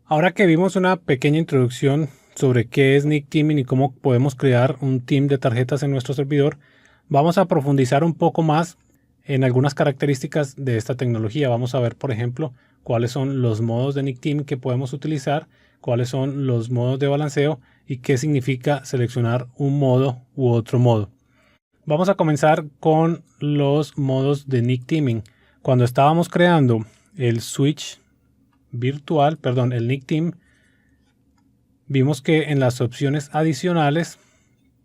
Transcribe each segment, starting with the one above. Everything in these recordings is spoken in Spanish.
Ahora que vimos una pequeña introducción sobre qué es Nick Teaming y cómo podemos crear un team de tarjetas en nuestro servidor, vamos a profundizar un poco más en algunas características de esta tecnología. Vamos a ver, por ejemplo, cuáles son los modos de Nick Team que podemos utilizar, cuáles son los modos de balanceo y qué significa seleccionar un modo u otro modo. Vamos a comenzar con los modos de Nick Teaming. Cuando estábamos creando el switch virtual, el Nick Team, vimos que en las opciones adicionales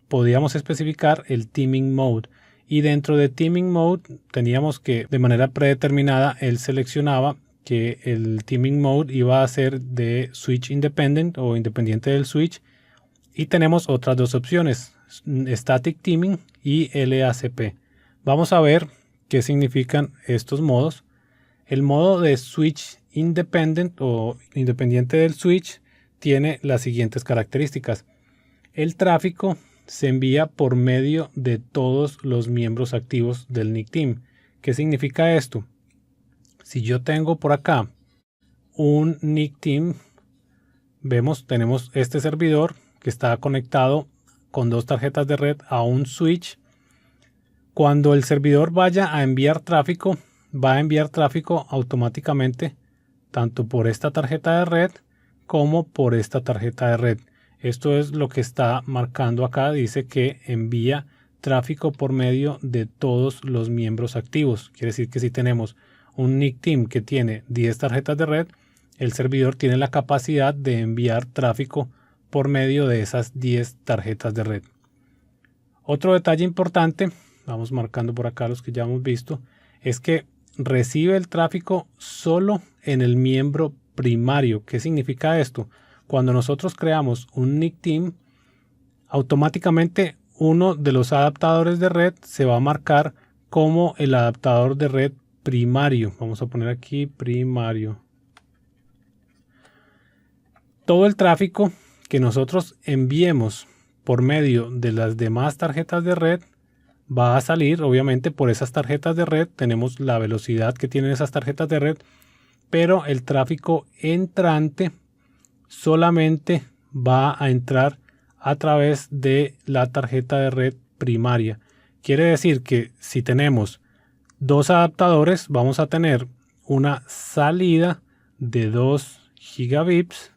podíamos especificar el Teaming Mode, y dentro de Teaming Mode teníamos que de manera predeterminada él seleccionaba que el Teaming Mode iba a ser de Switch Independent o independiente del switch, y tenemos otras dos opciones, Static Teaming y LACP. Vamos a ver qué significan estos modos. El modo de Switch Independent o independiente del switch tiene las siguientes características. El tráfico se envía por medio de todos los miembros activos del Nick Team. ¿Qué significa esto? Si yo tengo por acá un Nick Team, tenemos este servidor que está conectado con dos tarjetas de red a un switch. Cuando el servidor vaya a enviar tráfico, va a enviar tráfico automáticamente tanto por esta tarjeta de red como por esta tarjeta de red. Esto es lo que está marcando acá. Dice que envía tráfico por medio de todos los miembros activos. Quiere decir que si tenemos un Nick Team que tiene 10 tarjetas de red, el servidor tiene la capacidad de enviar tráfico por medio de esas 10 tarjetas de red. Otro detalle importante, vamos marcando por acá los que ya hemos visto, es que recibe el tráfico solo en el miembro primario. ¿Qué significa esto? Cuando nosotros creamos un Nick Team, automáticamente uno de los adaptadores de red se va a marcar como el adaptador de red primario. Vamos a poner aquí primario. Todo el tráfico que nosotros enviemos por medio de las demás tarjetas de red va a salir obviamente por esas tarjetas de red. Tenemos la velocidad que tienen esas tarjetas de red, pero el tráfico entrante solamente va a entrar a través de la tarjeta de red primaria. Quiere decir que si tenemos dos adaptadores, vamos a tener una salida de 2 gigabits,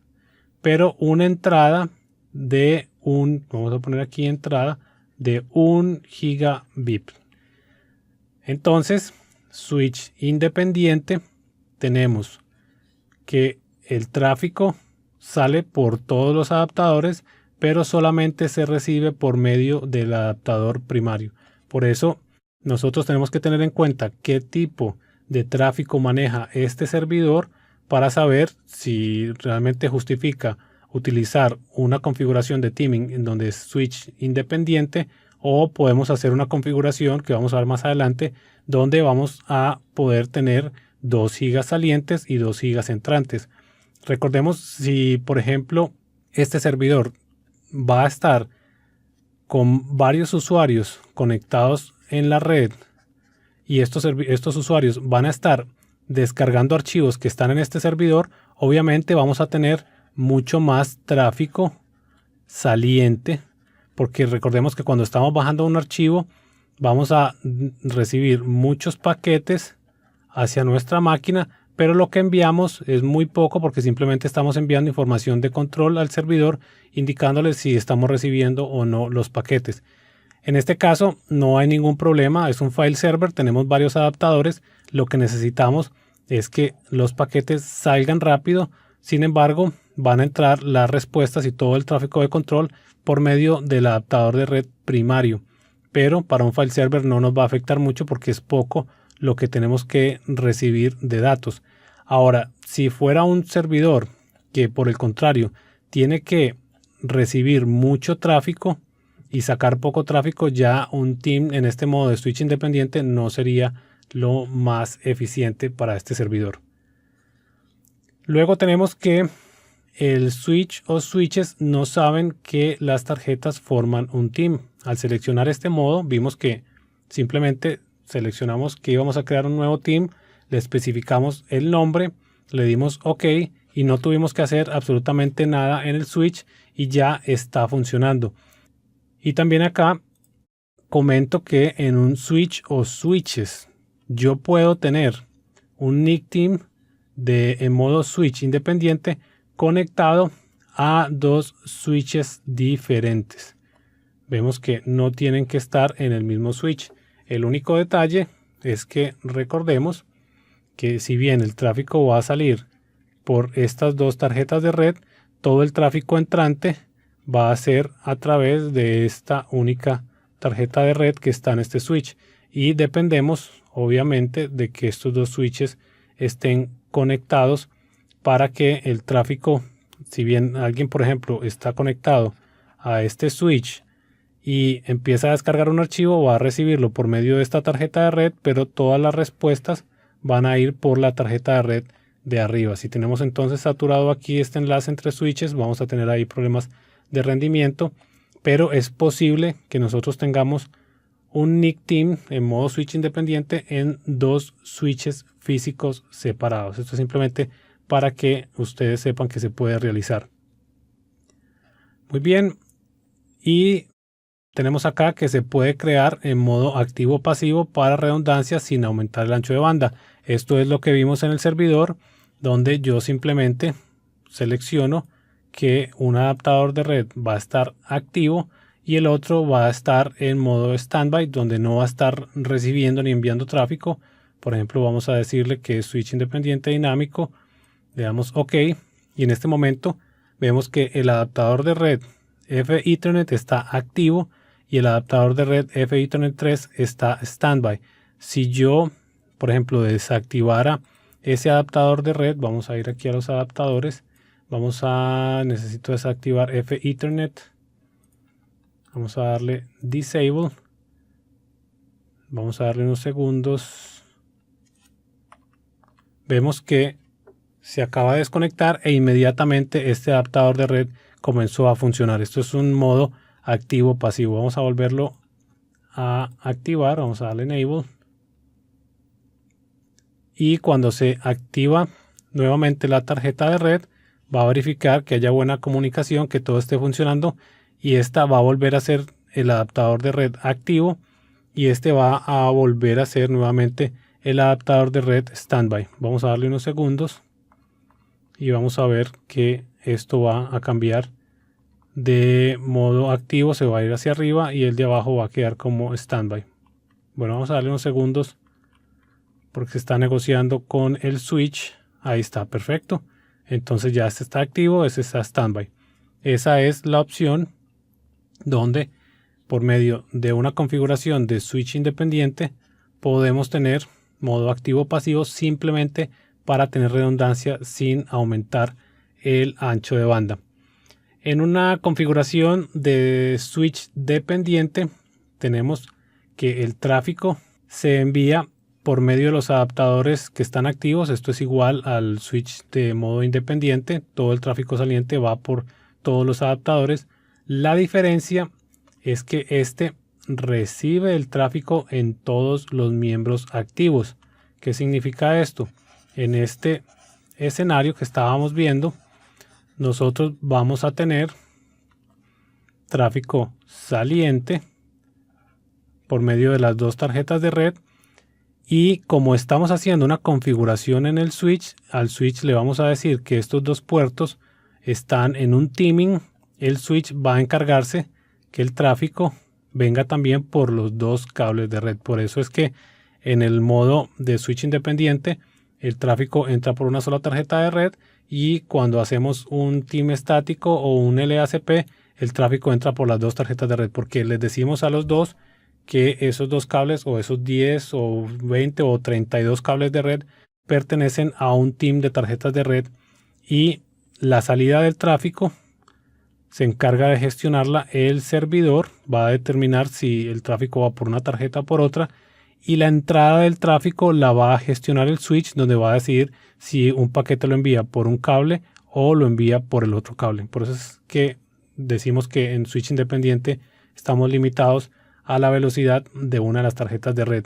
pero una entrada de vamos a poner aquí entrada de 1 gigabit. Entonces, switch independiente, tenemos que el tráfico sale por todos los adaptadores, pero solamente se recibe por medio del adaptador primario. Por eso nosotros tenemos que tener en cuenta qué tipo de tráfico maneja este servidor para saber si realmente justifica utilizar una configuración de teaming en donde es switch independiente, o podemos hacer una configuración que vamos a ver más adelante donde vamos a poder tener 2 gigas salientes y 2 gigas entrantes. Recordemos, si por ejemplo este servidor va a estar con varios usuarios conectados en la red y estos usuarios van a estar descargando archivos que están en este servidor, obviamente vamos a tener mucho más tráfico saliente, porque recordemos que cuando estamos bajando un archivo vamos a recibir muchos paquetes hacia nuestra máquina, pero lo que enviamos es muy poco porque simplemente estamos enviando información de control al servidor indicándole si estamos recibiendo o no los paquetes. En este caso no hay ningún problema, es un file server, tenemos varios adaptadores, lo que necesitamos es que los paquetes salgan rápido. Sin embargo, van a entrar las respuestas y todo el tráfico de control por medio del adaptador de red primario, pero para un file server no nos va a afectar mucho porque es poco lo que tenemos que recibir de datos. Ahora, si fuera un servidor que por el contrario tiene que recibir mucho tráfico y sacar poco tráfico, ya un team en este modo de switch independiente no sería lo más eficiente para este servidor. Luego tenemos que el switch o switches no saben que las tarjetas forman un team. Al seleccionar este modo vimos que simplemente seleccionamos que íbamos a crear un nuevo team, le especificamos el nombre, le dimos OK y no tuvimos que hacer absolutamente nada en el switch y ya está funcionando. Y también acá comento que en un switch o switches yo puedo tener un NIC en modo switch independiente conectado a dos switches diferentes. Vemos que no tienen que estar en el mismo switch. El único detalle es que recordemos que si bien el tráfico va a salir por estas dos tarjetas de red, todo el tráfico entrante va a ser a través de esta única tarjeta de red que está en este switch, y dependemos obviamente de que estos dos switches estén conectados para que el tráfico, si bien alguien por ejemplo está conectado a este switch y empieza a descargar un archivo, va a recibirlo por medio de esta tarjeta de red, pero todas las respuestas van a ir por la tarjeta de red de arriba. Si tenemos entonces saturado aquí este enlace entre switches, vamos a tener ahí problemas de rendimiento, pero es posible que nosotros tengamos un NIC en modo switch independiente en dos switches físicos separados. Esto es simplemente para que ustedes sepan que se puede realizar. Muy bien, y tenemos acá que se puede crear en modo activo pasivo para redundancia sin aumentar el ancho de banda. Esto es lo que vimos en el servidor, donde yo simplemente selecciono que un adaptador de red va a estar activo y el otro va a estar en modo standby, donde no va a estar recibiendo ni enviando tráfico. Por ejemplo, vamos a decirle que es switch independiente dinámico, le damos OK, y en este momento vemos que el adaptador de red F Ethernet está activo y el adaptador de red F Ethernet 3 está standby. Si yo, por ejemplo, desactivara ese adaptador de red, vamos a ir aquí a los adaptadores, necesito desactivar F Ethernet, vamos a darle disable, vamos a darle unos segundos, vemos que se acaba de desconectar e inmediatamente este adaptador de red comenzó a funcionar. Esto es un modo activo pasivo. Vamos a volverlo a activar, vamos a darle enable, y cuando se activa nuevamente la tarjeta de red va a verificar que haya buena comunicación, que todo esté funcionando, y esta va a volver a ser el adaptador de red activo y este va a volver a ser nuevamente el adaptador de red standby. Vamos a darle unos segundos y vamos a ver que esto va a cambiar de modo activo, se va a ir hacia arriba y el de abajo va a quedar como standby. Bueno, vamos a darle unos segundos porque se está negociando con el switch. Ahí está, perfecto. Entonces ya este está activo, este está standby. Esa es la opción donde por medio de una configuración de switch independiente podemos tener modo activo pasivo simplemente para tener redundancia sin aumentar el ancho de banda. En una configuración de switch dependiente tenemos que el tráfico se envía por medio de los adaptadores que están activos. Esto es igual al switch de modo independiente. Todo el tráfico saliente va por todos los adaptadores. La diferencia es que este recibe el tráfico en todos los miembros activos. ¿Qué significa esto? En este escenario que estábamos viendo, nosotros vamos a tener tráfico saliente por medio de las dos tarjetas de red, y como estamos haciendo una configuración en el switch, al switch le vamos a decir que estos dos puertos están en un timing. El switch va a encargarse que el tráfico venga también por los dos cables de red. Por eso es que en el modo de switch independiente el tráfico entra por una sola tarjeta de red, y cuando hacemos un team estático o un LACP el tráfico entra por las dos tarjetas de red, porque les decimos a los dos que esos dos cables o esos 10 o 20 o 32 cables de red pertenecen a un team de tarjetas de red, y la salida del tráfico se encarga de gestionarla el servidor. Va a determinar si el tráfico va por una tarjeta o por otra, y la entrada del tráfico la va a gestionar el switch, donde va a decidir si un paquete lo envía por un cable o lo envía por el otro cable. Por eso es que decimos que en switch independiente estamos limitados a la velocidad de una de las tarjetas de red.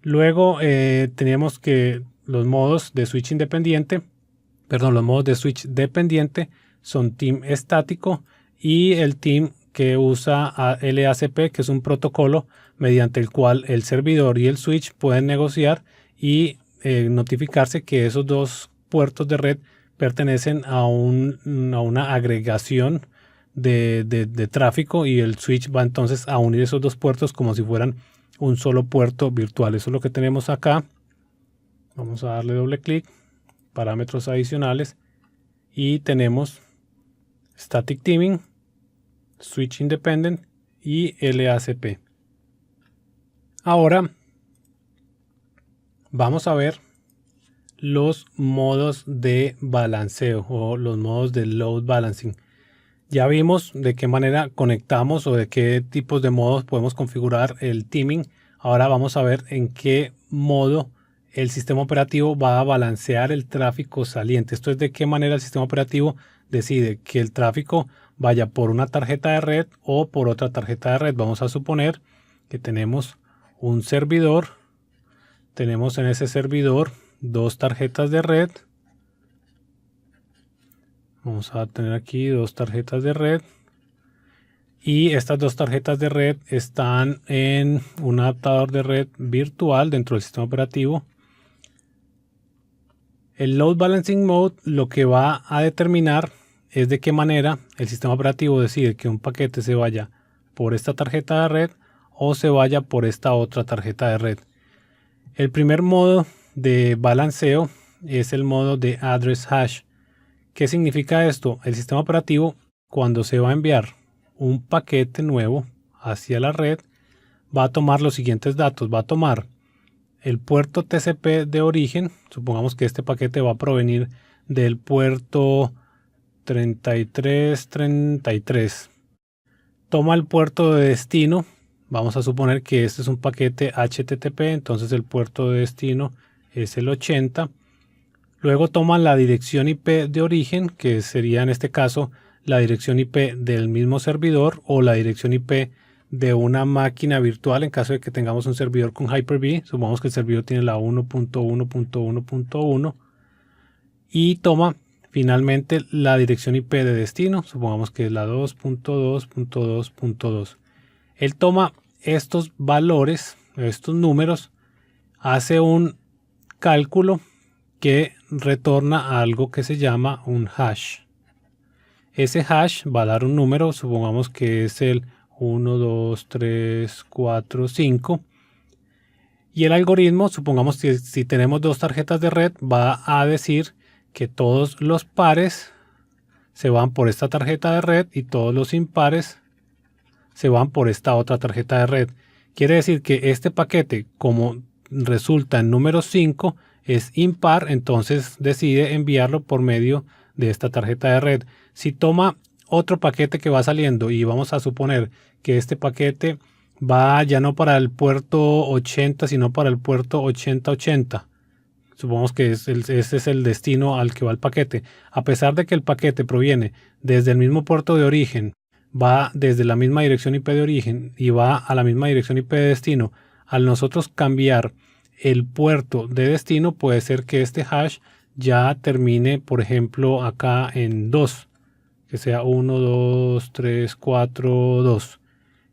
Luego tenemos que los modos de switch independiente Perdón, los modos de switch dependiente son team estático y el team que usa LACP, que es un protocolo mediante el cual el servidor y el switch pueden negociar y notificarse que esos dos puertos de red pertenecen a una agregación de tráfico, y el switch va entonces a unir esos dos puertos como si fueran un solo puerto virtual. Eso es lo que tenemos acá. Vamos a darle doble clic, parámetros adicionales, y tenemos Static Teaming, Switch Independent y LACP. Ahora vamos a ver los modos de balanceo o los modos de load balancing. Ya vimos de qué manera conectamos o de qué tipos de modos podemos configurar el teaming. Ahora vamos a ver en qué modo el sistema operativo va a balancear el tráfico saliente. Esto es de qué manera el sistema operativo decide que el tráfico vaya por una tarjeta de red o por otra tarjeta de red. Vamos a suponer que tenemos un servidor. Tenemos en ese servidor dos tarjetas de red. Vamos a tener aquí dos tarjetas de red. Y estas dos tarjetas de red están en un adaptador de red virtual dentro del sistema operativo. El Load Balancing Mode lo que va a determinar es de qué manera el sistema operativo decide que un paquete se vaya por esta tarjeta de red o se vaya por esta otra tarjeta de red. El primer modo de balanceo es el modo de Address Hash. ¿Qué significa esto? El sistema operativo, cuando se va a enviar un paquete nuevo hacia la red, va a tomar los siguientes datos. Va a tomar el puerto TCP de origen. Supongamos que este paquete va a provenir del puerto 3333. Toma el puerto de destino. Vamos a suponer que este es un paquete HTTP, entonces el puerto de destino es el 80. Luego toma la dirección IP de origen, que sería en este caso la dirección IP del mismo servidor o la dirección IP de una máquina virtual en caso de que tengamos un servidor con Hyper-V. Supongamos que el servidor tiene la 1.1.1.1 y toma finalmente la dirección IP de destino. Supongamos que es la 2.2.2.2. Él toma estos valores, estos números, hace un cálculo que retorna algo que se llama un hash. Ese hash va a dar un número, supongamos que es el 1, 2, 3, 4, 5. Y el algoritmo, supongamos que si tenemos dos tarjetas de red, va a decir que todos los pares se van por esta tarjeta de red y todos los impares se van por esta otra tarjeta de red. Quiere decir que este paquete, como resulta en número 5, es impar, entonces decide enviarlo por medio de esta tarjeta de red. Si toma otro paquete que va saliendo y vamos a suponer que este paquete va ya no para el puerto 80, sino para el puerto 8080. Supongamos que ese es el destino al que va el paquete. A pesar de que el paquete proviene desde el mismo puerto de origen, va desde la misma dirección IP de origen y va a la misma dirección IP de destino, al nosotros cambiar el puerto de destino, puede ser que este hash ya termine, por ejemplo, acá en 2, que sea 1, 2, 3, 4, 2.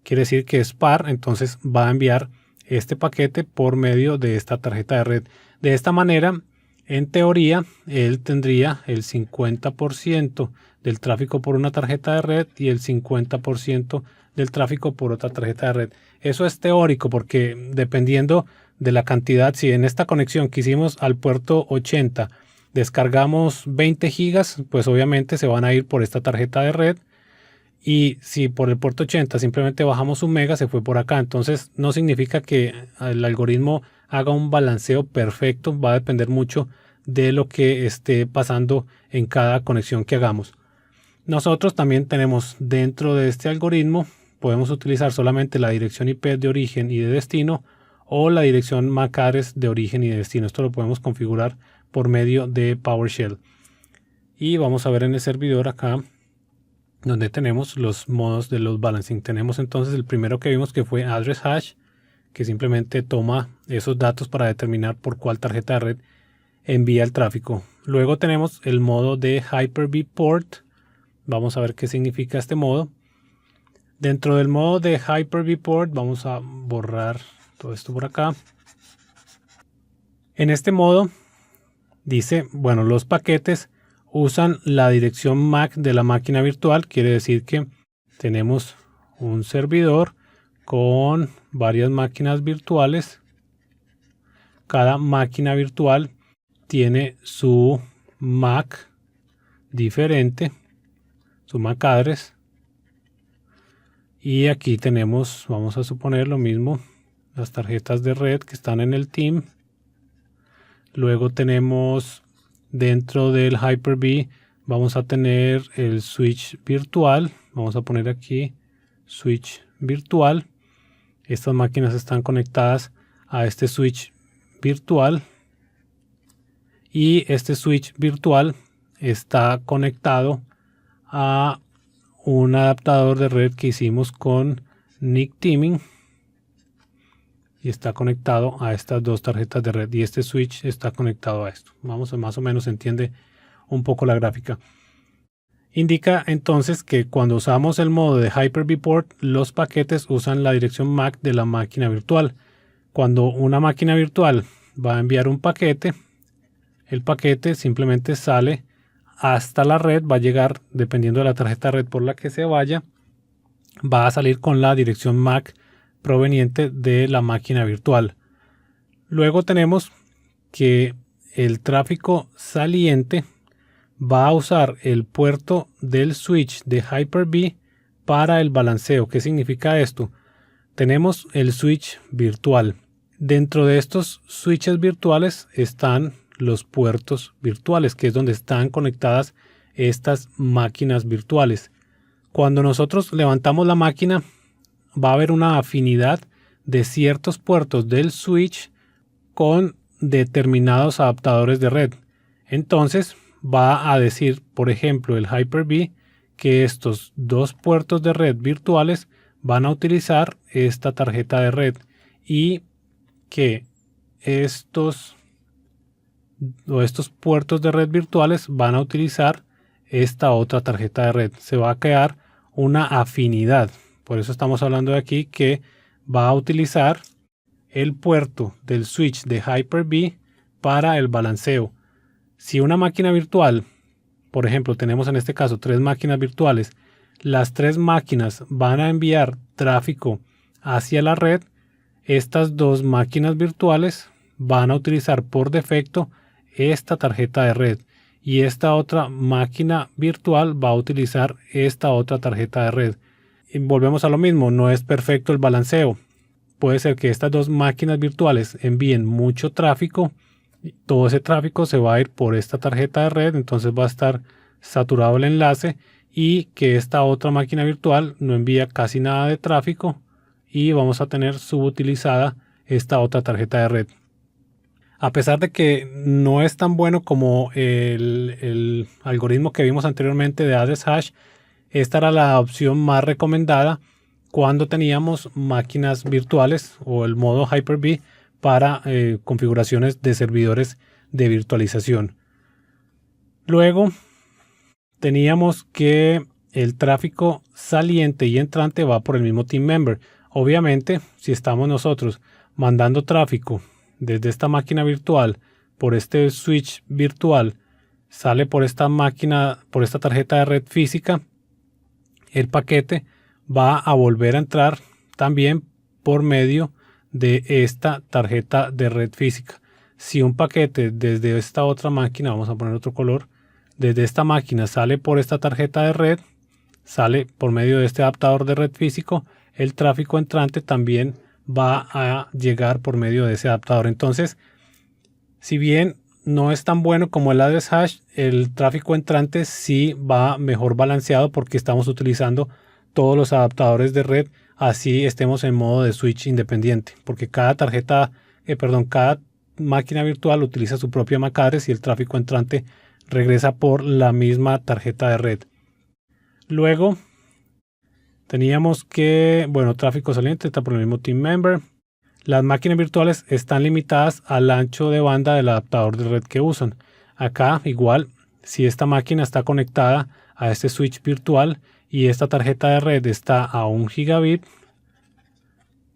Quiere decir que es par, entonces va a enviar este paquete por medio de esta tarjeta de red. De esta manera, en teoría, él tendría el 50% del tráfico por una tarjeta de red y el 50% del tráfico por otra tarjeta de red. Eso es teórico porque dependiendo de la cantidad, si en esta conexión que hicimos al puerto 80 descargamos 20 gigas, pues obviamente se van a ir por esta tarjeta de red. Y si por el puerto 80 simplemente bajamos un mega, se fue por acá. Entonces no significa que el algoritmo haga un balanceo perfecto. Va a depender mucho de lo que esté pasando en cada conexión que hagamos. Nosotros también tenemos dentro de este algoritmo, podemos utilizar solamente la dirección IP de origen y de destino o la dirección MAC address de origen y de destino. Esto lo podemos configurar por medio de PowerShell. Y vamos a ver en el servidor acá donde tenemos los modos de load balancing. Tenemos entonces el primero que vimos, que fue address hash, que simplemente toma esos datos para determinar por cuál tarjeta de red envía el tráfico. Luego tenemos el modo de Hyper-V Port. Vamos a ver qué significa este modo. Dentro del modo de Hyper-V Port vamos a borrar todo esto por acá. En este modo dice, bueno, los paquetes usan la dirección MAC de la máquina virtual. Quiere decir que tenemos un servidor con varias máquinas virtuales. Cada máquina virtual tiene su MAC diferente, su MAC address. Y aquí tenemos, vamos a suponer lo mismo, las tarjetas de red que están en el team. Luego tenemos dentro del Hyper-V, vamos a tener el switch virtual. Vamos a poner aquí switch virtual. Estas máquinas están conectadas a este switch virtual. Y este switch virtual está conectado a un adaptador de red que hicimos con NIC Teaming y está conectado a estas dos tarjetas de red y este switch está conectado a esto. Vamos a más o menos entiende un poco la gráfica. Indica entonces que cuando usamos el modo de Hyper-V Port, los paquetes usan la dirección MAC de la máquina virtual. Cuando una máquina virtual va a enviar un paquete, el paquete simplemente sale hasta la red, va a llegar, dependiendo de la tarjeta de red por la que se vaya, va a salir con la dirección MAC proveniente de la máquina virtual. Luego tenemos que el tráfico saliente va a usar el puerto del switch de Hyper-V para el balanceo. ¿Qué significa esto? Tenemos el switch virtual. Dentro de estos switches virtuales están los puertos virtuales, que es donde están conectadas estas máquinas virtuales. Cuando nosotros levantamos la máquina, va a haber una afinidad de ciertos puertos del switch con determinados adaptadores de red. Entonces va a decir, por ejemplo, el Hyper-V, que estos dos puertos de red virtuales van a utilizar esta tarjeta de red y que estos puertos de red virtuales van a utilizar esta otra tarjeta de red. Se va a crear una afinidad. Por eso estamos hablando de aquí que va a utilizar el puerto del switch de Hyper-V para el balanceo. Si una máquina virtual, por ejemplo, tenemos en este caso 3 máquinas virtuales, las 3 máquinas van a enviar tráfico hacia la red, estas 2 máquinas virtuales van a utilizar por defecto esta tarjeta de red y esta otra máquina virtual va a utilizar esta otra tarjeta de red. Y volvemos a lo mismo, no es perfecto el balanceo. Puede ser que estas 2 máquinas virtuales envíen mucho tráfico, todo ese tráfico se va a ir por esta tarjeta de red, entonces va a estar saturado el enlace, y que esta otra máquina virtual no envía casi nada de tráfico y vamos a tener subutilizada esta otra tarjeta de red. A pesar de que no es tan bueno como el algoritmo que vimos anteriormente de address hash, esta era la opción más recomendada cuando teníamos máquinas virtuales o el modo Hyper-V para configuraciones de servidores de virtualización. Luego teníamos que el tráfico saliente y entrante va por el mismo team member. Obviamente, si estamos nosotros mandando tráfico desde esta máquina virtual por este switch virtual, sale por esta máquina, por esta tarjeta de red física, el paquete va a volver a entrar también por medio de esta tarjeta de red física. Si un paquete desde esta otra máquina, vamos a poner otro color, desde esta máquina sale por esta tarjeta de red, sale por medio de este adaptador de red físico, el tráfico entrante también va a llegar por medio de ese adaptador. Entonces, si bien no es tan bueno como el address hash, el tráfico entrante sí va mejor balanceado porque estamos utilizando todos los adaptadores de red, así estemos en modo de switch independiente, porque cada cada máquina virtual utiliza su propia MAC address y el tráfico entrante regresa por la misma tarjeta de red. Luego teníamos que, tráfico saliente está por el mismo team member. las máquinas virtuales están limitadas al ancho de banda del adaptador de red que usan. Acá igual, si esta máquina está conectada a este switch virtual y esta tarjeta de red está a 1 gigabit,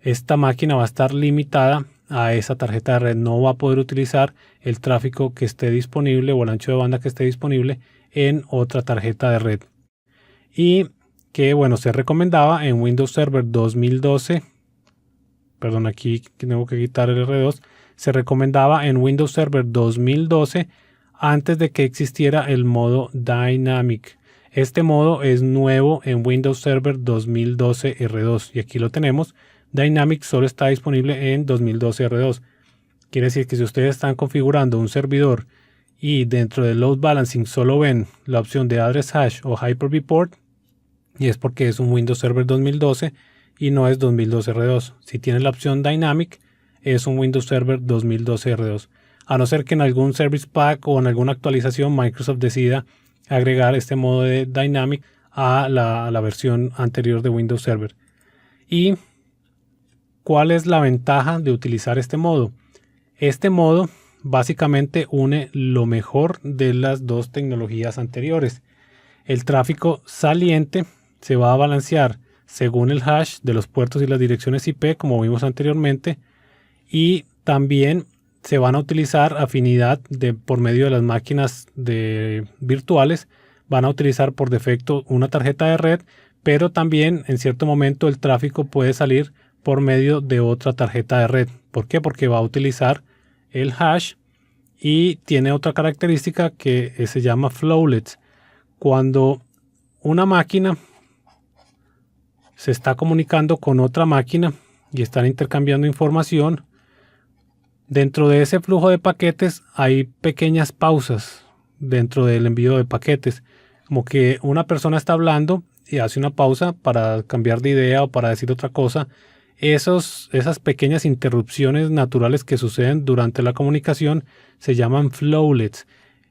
esta máquina va a estar limitada a esa tarjeta de red. No va a poder utilizar el tráfico que esté disponible o el ancho de banda que esté disponible en otra tarjeta de red. Y que bueno, se recomendaba en Windows Server 2012. Perdón, aquí tengo que quitar el R2. Se recomendaba en Windows Server 2012 antes de que existiera el modo Dynamic. Este modo es nuevo en Windows Server 2012 R2 y aquí lo tenemos. Dynamic solo está disponible en 2012 R2. Quiere decir que si ustedes están configurando un servidor y dentro del load balancing solo ven la opción de address hash o Hyper-V port, y es porque es un Windows Server 2012 y no es 2012 R2. Si tiene la opción Dynamic, es un Windows Server 2012 R2. A no ser que en algún Service Pack o en alguna actualización Microsoft decida agregar este modo de Dynamic a la versión anterior de Windows Server. ¿Y cuál es la ventaja de utilizar este modo? Este modo básicamente une lo mejor de las dos tecnologías anteriores. El tráfico saliente se va a balancear según el hash de los puertos y las direcciones IP, como vimos anteriormente, y también se van a utilizar afinidad por medio de las máquinas virtuales. Van a utilizar por defecto una tarjeta de red, pero también en cierto momento el tráfico puede salir por medio de otra tarjeta de red. ¿Por qué? Porque va a utilizar el hash y tiene otra característica que se llama flowlets. Cuando una máquina se está comunicando con otra máquina y están intercambiando información, dentro de ese flujo de paquetes hay pequeñas pausas dentro del envío de paquetes, como que una persona está hablando y hace una pausa para cambiar de idea o para decir otra cosa. Esas pequeñas interrupciones naturales que suceden durante la comunicación se llaman flowlets.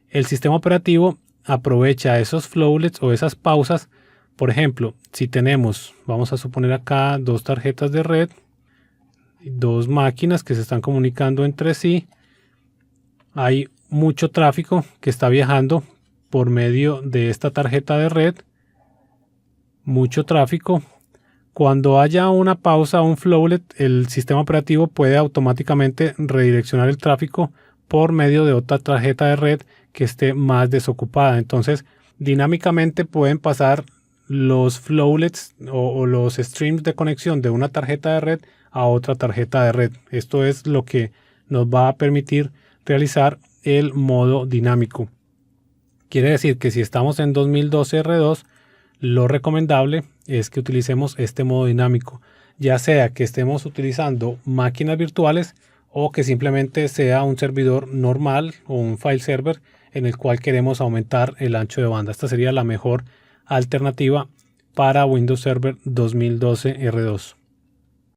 El sistema operativo aprovecha esos flowlets o esas pausas. Por ejemplo, si tenemos, vamos a suponer acá, dos tarjetas de red, dos máquinas que se están comunicando entre sí, hay mucho tráfico que está viajando por medio de esta tarjeta de red, mucho tráfico. Cuando haya una pausa o un flowlet, el sistema operativo puede automáticamente redireccionar el tráfico por medio de otra tarjeta de red que esté más desocupada. Entonces, dinámicamente pueden pasar los flowlets o los streams de conexión de una tarjeta de red a otra tarjeta de red. Esto es lo que nos va a permitir realizar el modo dinámico. Quiere decir que si estamos en 2012 R2, lo recomendable es que utilicemos este modo dinámico, ya sea que estemos utilizando máquinas virtuales o que simplemente sea un servidor normal o un file server en el cual queremos aumentar el ancho de banda. Esta sería la mejor alternativa para Windows Server 2012 R2.